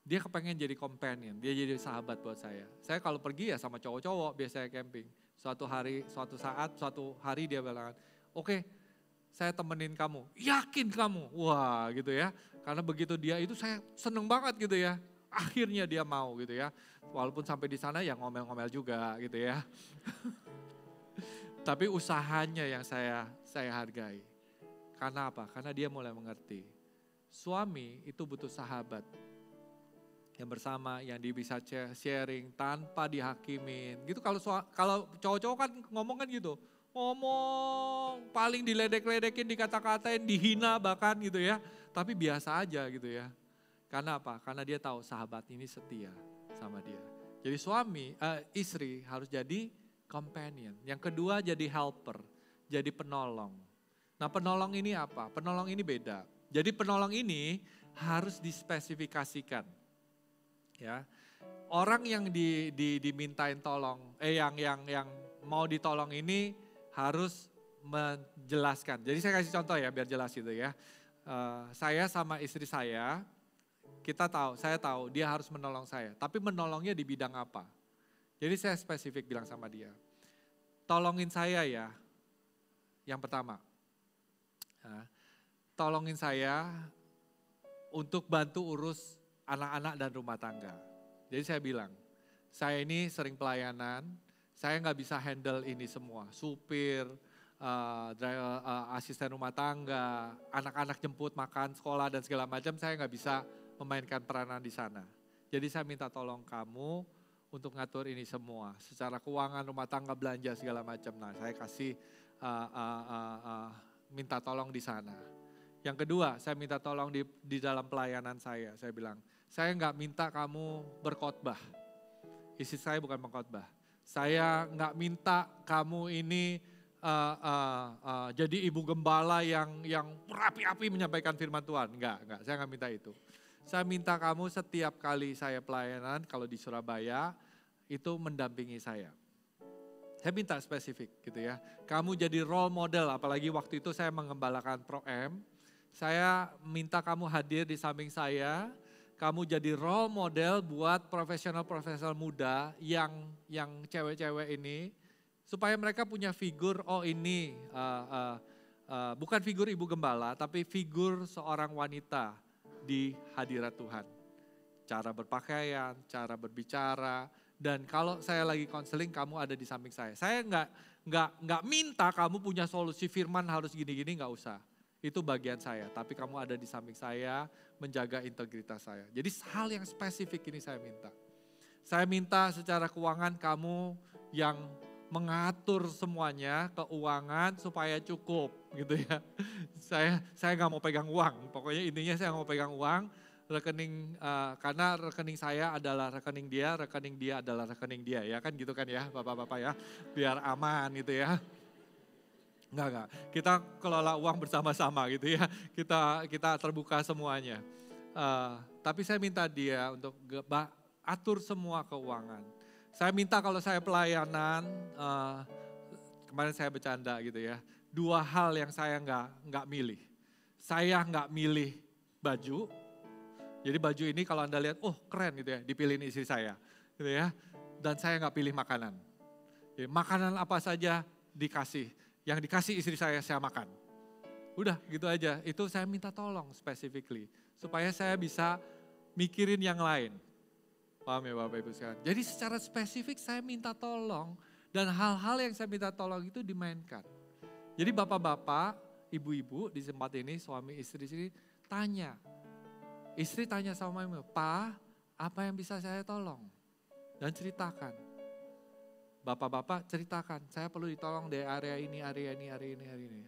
Dia kepengen jadi companion, dia jadi sahabat buat saya. Saya kalau pergi ya sama cowok-cowok biasanya camping. Suatu hari dia bilang, oke, saya temenin kamu, yakin kamu, wah gitu ya. Karena begitu dia itu saya seneng banget gitu ya. Akhirnya dia mau gitu ya. Walaupun sampai di sana ya ngomel-ngomel juga gitu ya. Tapi usahanya yang saya hargai. Karena apa? Karena dia mulai mengerti. Suami itu butuh sahabat. Yang bersama, yang dia bisa sharing tanpa dihakimin. Gitu kalau cowok-cowok kan ngomong kan gitu. Ngomong, paling diledek-ledekin, dikata-katain, dihina bahkan gitu ya. Tapi biasa aja gitu ya. Karena apa? Karena dia tahu sahabat ini setia sama dia. Jadi istri harus jadi companion. Yang kedua jadi helper, jadi penolong. Nah penolong ini apa? Penolong ini beda. Jadi penolong ini harus dispesifikasikan. Ya, orang yang dimintain tolong, yang mau ditolong ini harus menjelaskan. Jadi saya kasih contoh ya biar jelas gitu ya. Saya sama istri saya, saya tahu dia harus menolong saya. Tapi menolongnya di bidang apa? Jadi saya spesifik bilang sama dia, tolongin saya ya, yang pertama. Tolongin saya untuk bantu urus anak-anak dan rumah tangga. Jadi saya bilang, saya ini sering pelayanan, saya nggak bisa handle ini semua. Supir, asisten rumah tangga, anak-anak jemput makan, sekolah dan segala macam, saya nggak bisa memainkan peranan di sana. Jadi saya minta tolong kamu untuk ngatur ini semua. Secara keuangan, rumah tangga, belanja segala macam. Nah saya kasih minta tolong di sana. Yang kedua, saya minta tolong di dalam pelayanan saya. Saya bilang, saya nggak minta kamu berkhotbah. Istri saya bukan pengkhotbah. Saya nggak minta kamu ini jadi ibu gembala yang berapi-api menyampaikan firman Tuhan. Enggak, saya nggak minta itu. Saya minta kamu setiap kali saya pelayanan, kalau di Surabaya, itu mendampingi saya. Saya minta spesifik gitu ya. Kamu jadi role model, apalagi waktu itu saya mengembalakan Pro-M. Saya minta kamu hadir di samping saya, kamu jadi role model buat profesional-profesional muda yang cewek-cewek ini, supaya mereka punya figur, oh ini bukan figur ibu gembala, tapi figur seorang wanita di hadirat Tuhan. Cara berpakaian, cara berbicara, dan kalau saya lagi konseling kamu ada di samping saya. Saya nggak minta kamu punya solusi firman harus gini-gini, nggak usah. Itu bagian saya, tapi kamu ada di samping saya menjaga integritas saya. Jadi hal yang spesifik ini saya minta. Saya minta secara keuangan kamu yang mengatur semuanya, keuangan supaya cukup gitu ya. Saya nggak mau pegang uang, pokoknya intinya saya nggak mau pegang uang. Rekening, karena rekening saya adalah rekening dia adalah rekening dia, ya kan gitu kan ya bapak-bapak ya, biar aman gitu ya. Enggak, kita kelola uang bersama-sama gitu ya, kita terbuka semuanya. Tapi saya minta dia untuk atur semua keuangan. Saya minta kalau saya pelayanan, kemarin saya bercanda gitu ya, 2 hal yang saya nggak milih. Saya nggak milih baju. Jadi baju ini kalau Anda lihat, oh keren gitu ya, dipilihin istri saya gitu ya. Dan saya nggak pilih makanan. Jadi makanan apa saja dikasih, yang dikasih istri saya makan. Udah gitu aja, itu saya minta tolong specifically. Supaya saya bisa mikirin yang lain. Paham ya Bapak Ibu sekalian? Jadi secara spesifik saya minta tolong, dan hal-hal yang saya minta tolong itu dimainkan. Jadi bapak-bapak, ibu-ibu di tempat ini, suami istri sini tanya. Istri tanya sama ibu, "Pa, apa yang bisa saya tolong?" Dan ceritakan. Bapak-bapak ceritakan, saya perlu ditolong dari area ini.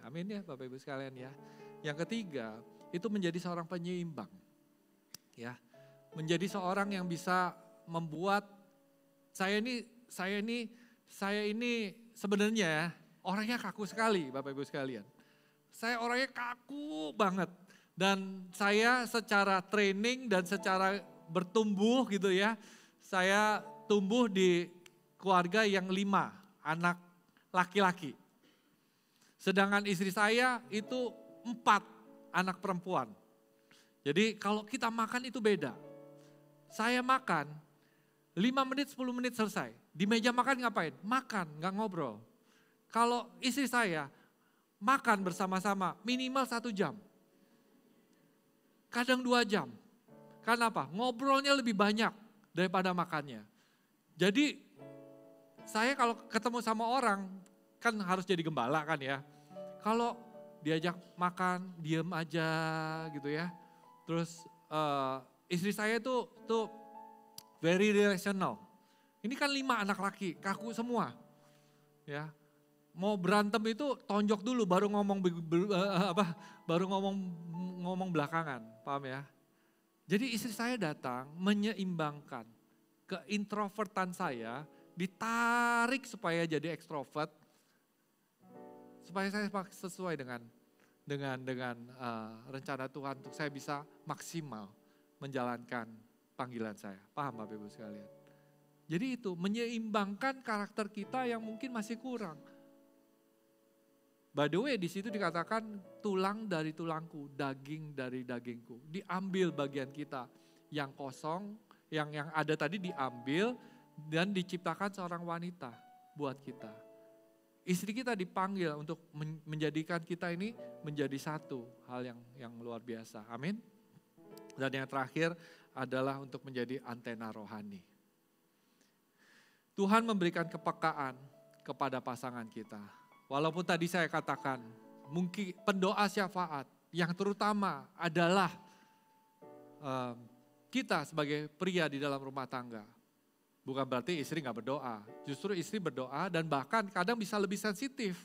Amin ya Bapak Ibu sekalian ya. Yang ketiga, itu menjadi seorang penyeimbang. Ya. Menjadi seorang yang bisa membuat saya ini sebenarnya orangnya kaku sekali Bapak Ibu sekalian. Saya orangnya kaku banget. Dan saya secara training dan secara bertumbuh gitu ya, saya tumbuh di keluarga yang 5 anak laki-laki. Sedangkan istri saya itu 4 anak perempuan. Jadi kalau kita makan itu beda. Saya makan 5 menit 10 menit selesai. Di meja makan ngapain? Makan, gak ngobrol. Kalau istri saya makan bersama-sama minimal 1 jam. Kadang 2 jam. Karena apa? Ngobrolnya lebih banyak daripada makannya. Jadi saya kalau ketemu sama orang kan harus jadi gembala kan ya. Kalau diajak makan diem aja gitu ya. Terus istri saya tuh very relational. Ini kan 5 anak laki, kaku semua. Ya. Mau berantem itu tonjok dulu baru ngomong ngomong belakangan, paham ya? Jadi istri saya datang menyeimbangkan keintrovertan saya, ditarik supaya jadi ekstrovert, supaya saya sesuai dengan rencana Tuhan untuk saya bisa maksimal menjalankan panggilan saya. Paham Bapak Ibu sekalian? Jadi itu menyeimbangkan karakter kita yang mungkin masih kurang. By the way, di situ dikatakan tulang dari tulangku, daging dari dagingku. Diambil bagian kita yang kosong, yang ada tadi diambil dan diciptakan seorang wanita buat kita. Istri kita dipanggil untuk menjadikan kita ini menjadi satu, hal yang luar biasa. Amin. Dan yang terakhir adalah untuk menjadi antena rohani. Tuhan memberikan kepekaan kepada pasangan kita. Walaupun tadi saya katakan, mungkin pendoa syafaat yang terutama adalah kita sebagai pria di dalam rumah tangga. Bukan berarti istri gak berdoa, justru istri berdoa dan bahkan kadang bisa lebih sensitif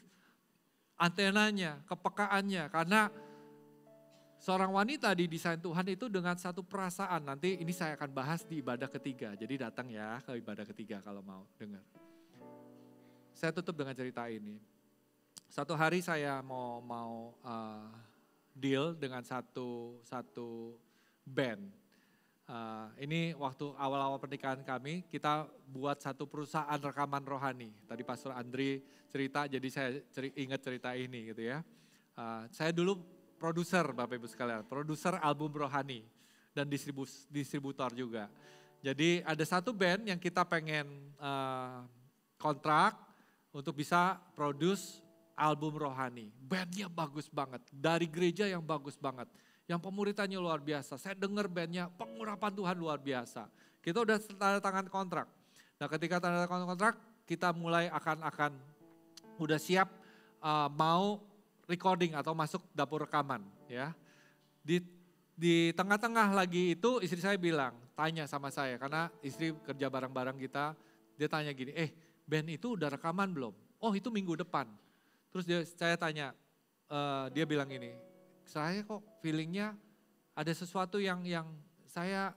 antenanya, kepekaannya. Karena seorang wanita didesain Tuhan itu dengan satu perasaan. Nanti ini saya akan bahas di ibadah ketiga, jadi datang ya ke ibadah ketiga kalau mau dengar. Saya tutup dengan cerita ini. Satu hari saya mau deal dengan satu band. Ini waktu awal-awal pernikahan kami, kita buat satu perusahaan rekaman rohani. Tadi Pastor Andri cerita, jadi saya ingat cerita ini gitu ya. Saya dulu produser Bapak Ibu sekalian, produser album rohani dan distributor juga. Jadi ada satu band yang kita pengen kontrak untuk bisa produce album rohani. Bandnya bagus banget, dari gereja yang bagus banget. Yang pemuritannya luar biasa. Saya dengar bandnya pengurapan Tuhan luar biasa. Kita udah tanda tangan kontrak. Nah ketika tanda tangan kontrak, kita mulai akan udah siap mau recording atau masuk dapur rekaman. Ya. Di tengah-tengah lagi itu istri saya bilang, tanya sama saya. Karena istri kerja bareng-bareng kita, dia tanya gini, band itu udah rekaman belum? Oh itu minggu depan. Terus saya tanya, dia bilang gini, saya kok feelingnya ada sesuatu yang saya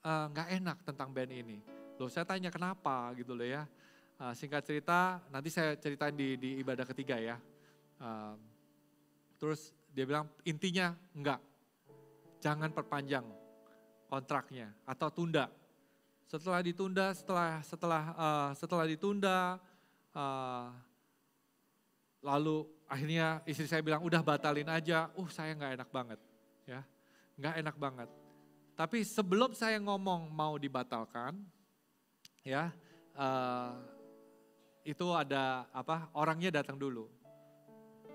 gak enak tentang band ini. Loh saya tanya kenapa gitu loh ya. Singkat cerita nanti saya ceritain di ibadah ketiga ya. Terus dia bilang intinya enggak, jangan perpanjang kontraknya atau tunda. Setelah ditunda, setelah ditunda, lalu akhirnya istri saya bilang udah batalin aja, saya gak enak banget ya, gak enak banget. Tapi sebelum saya ngomong mau dibatalkan, ya itu ada orangnya datang dulu,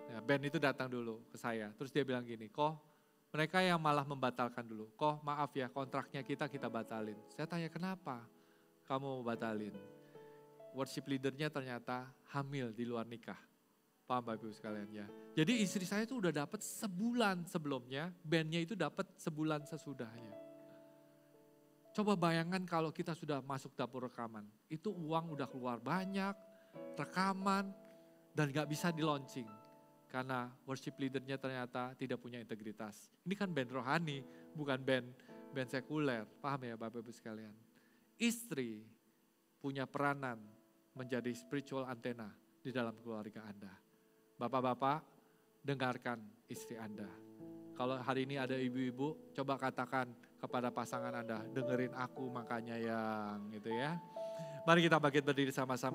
ya, band itu datang dulu ke saya, terus dia bilang gini, kok mereka yang malah membatalkan dulu, kok maaf ya kontraknya kita batalin. Saya tanya kenapa kamu mau batalin? Worship leadernya ternyata hamil di luar nikah. Paham Bapak Ibu sekalian ya. Jadi istri saya itu udah dapat sebulan sebelumnya, bandnya itu dapat sebulan sesudahnya. Coba bayangkan kalau kita sudah masuk dapur rekaman, itu uang udah keluar banyak, rekaman, dan gak bisa di launching. Karena worship leadernya ternyata tidak punya integritas. Ini kan band rohani, bukan band sekuler. Paham ya Bapak Ibu sekalian. Istri punya peranan menjadi spiritual antena di dalam keluarga Anda. Bapak-bapak, dengarkan istri Anda. Kalau hari ini ada ibu-ibu, coba katakan kepada pasangan Anda, dengerin aku makanya yang gitu ya. Mari kita bangkit berdiri sama-sama.